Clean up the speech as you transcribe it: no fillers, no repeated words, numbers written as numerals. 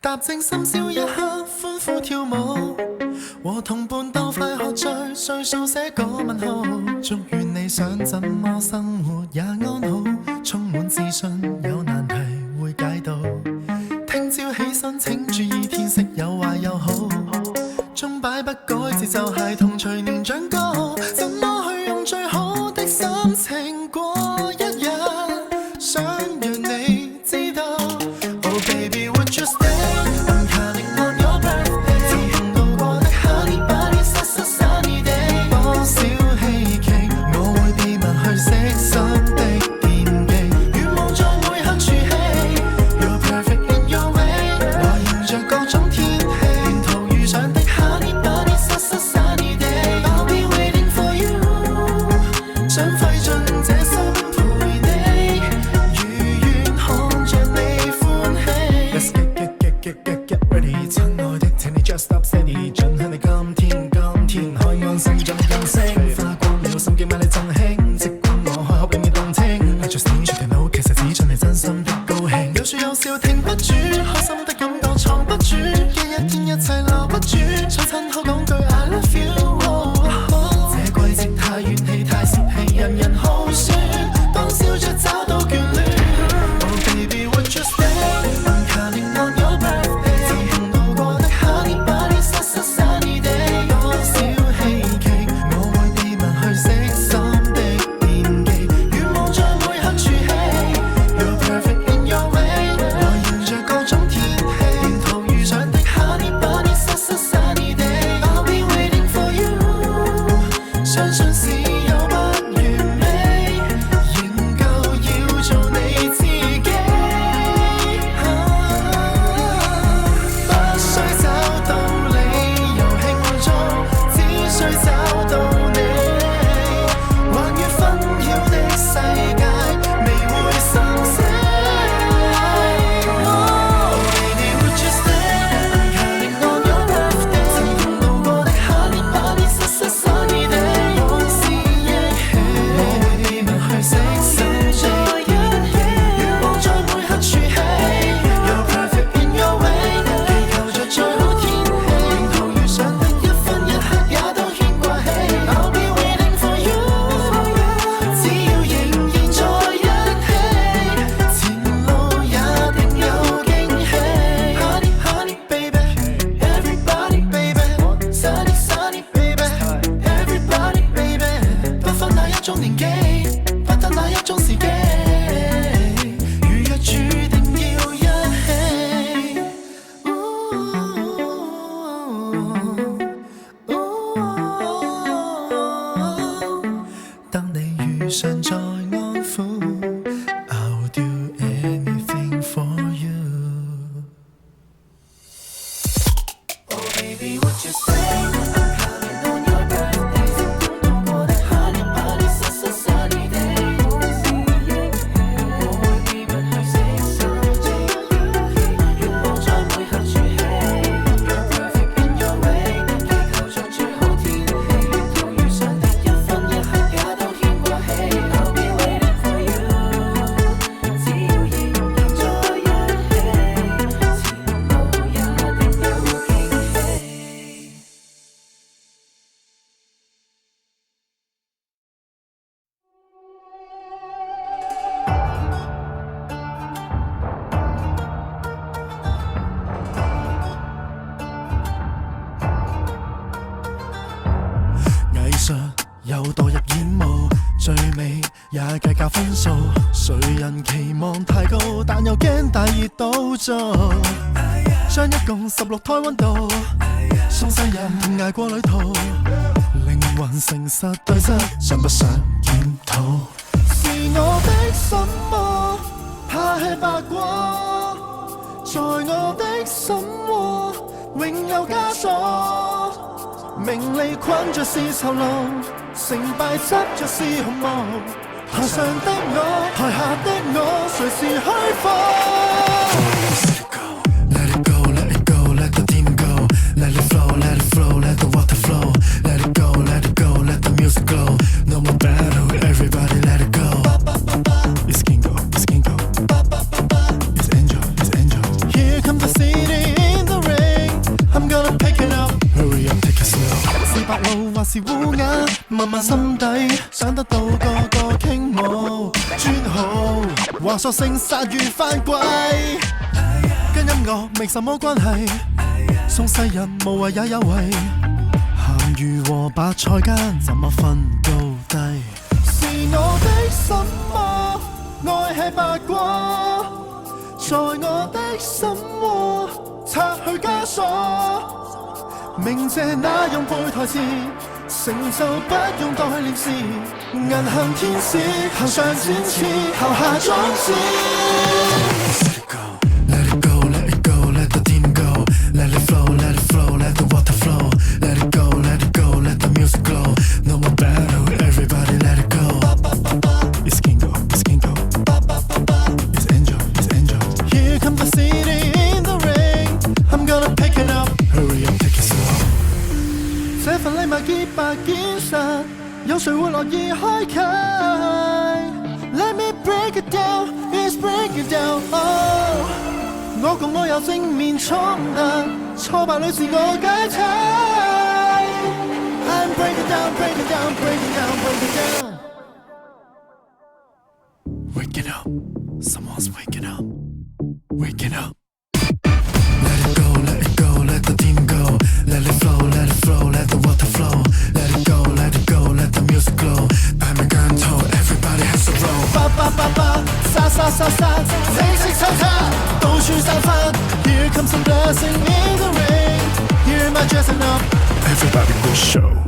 踏正深宵一刻，歡呼跳舞，和同伴鬥快喝醉，歲數寫個問號。祝願你想怎麼生活也安好，充滿自信，有難題會解到。聽朝起身請注意天色有壞有好，鐘擺不改節奏，孩童隨年長高，怎麼去用最好的心情過一日？想讓你知道 Oh baby would you stay？I'm counting on your birthday， 曾碰到過的 Honey Bunny Sunny Day， 多少希冀，我會秘密去悉心的惦記，願望在每刻儲起 You're perfect in your way， 來迎着各種天氣，沿途遇上的 Honey Bunny Sunny Day，I'll be waiting for you， 想費盡這心陪你，如願看着你歡喜。Let's get ready， 親愛的，請你 just stop steady， 盡享你今天，海岸線盡任性，花光了心機，買你贈興，即管我開口俾你動聽。I just need you to know， 其實只準你真心的高興，有說有笑停不住，開心的感覺藏不住，一天一切留不住，想親口講句 I love you。這季節太怨氣太泄氣，人人好酸，當笑着找到眷戀。Oh baby would you stay？I'm counting on your birthday， 曾碰到過的 Honey Bunny Sunny Day， 多少希冀，我會秘密去悉心的惦記，願望在每刻儲起 You're perfect in your way， 來迎着各種天氣，沿途遇上的 Honey Bunny Sunny Day，I'll be waiting for you， 相信是有不完美，仍舊要做你自己。不需找到理由慶祝，只需找到你，橫越紛擾的世界，未會生死。Oh baby would you stay？I'm counting on your birthday， 曾碰到過的 Honey Bunny Sunny Day， 往事憶起，我會秘密去悉心的惦記，願望在每刻儲起 You're perfect in your way， 祈求着最好天氣，沿途遇上的一分一刻也都牽掛起 I'll be waiting for you， 只要仍然在一起，前路也定有驚喜。Honey honey baby everybody baby sunny sunny baby everybody baby， 不分哪一種年紀，不得哪一種時機，如若注定要一起。當你遇上再安撫 I'll do anything for you。 Oh baby would you stay？I'm counting on your birthday， 曾碰到過的 Honey Bunny Sunny Day， 我會秘密去悉心的惦記，願望在每刻儲起 You're perfect in your way， 祈求着最好天氣，沿途遇上的一分一刻也都牽掛起 I'll be waiting for you， 只要仍然在一起，前路也定有驚喜。藝術又墮入煙霧，最美也計較分數，誰人期望太高，但又驚大熱倒灶，將一共16胎溫度，送世人捱過旅途，靈魂誠實對質，想不想檢討？是我的什麼怕吃白果，在我的心窩永有枷鎖，名利困着是囚牢，成敗執着是紅毛，台上的我，台下的我，誰是虛火？Let it go, let it go, let the team go, let it flow, let it flow, let the water flow, let it go, let it go, let the music glow. No more battle, everybody let it go. It's Kingo, it's Kingo, it's Angel, it's Angel. Here come the CD in the ring. I'm gonna pick it up. Hurry up, take it slow. 是白鷺或是烏鴉，問問心底，想得到個個傾慕。專好話索性殺魚翻歸，跟音樂沒什麼關係，送世人無謂也有為。鹹魚和白菜間怎麼分高低？是我的什麼愛吃八卦，在我的心窩拆去枷鎖。鳴謝那用背台詞，成就不用代練詞。銀杏天使行上展翅，投下種子。Let it go, let it go, let the team go. Let it flow, let it flow, let the water flow. Let it go, let it go, let the music glow. No more battle, everybody let it go. It's Kingo, it's Kingo. It's Angel, it's Angel. Here comes the CD in the ring. I'm gonna pick it up. Hurry up, take it slow. 這份禮物潔白堅實，有誰會樂意開啟 ？Let me break it down, let's break it down. Oh， 我共我有正面衝突，挫敗裏自我解體。I'm break it down, break it down, break it down, break it down. Waking up, someone's waking up, waking up. Let it go, let it go, let the team go. Let it flow, let it flow, let the water flow. Let it go, let it go, let the music glow. I'm a gun toe, everybody has a roll. 八八八八，殺殺殺殺，正式抽插，到處散發。Here comes some blessing in the rain. Hear my dressing up, everybody go show.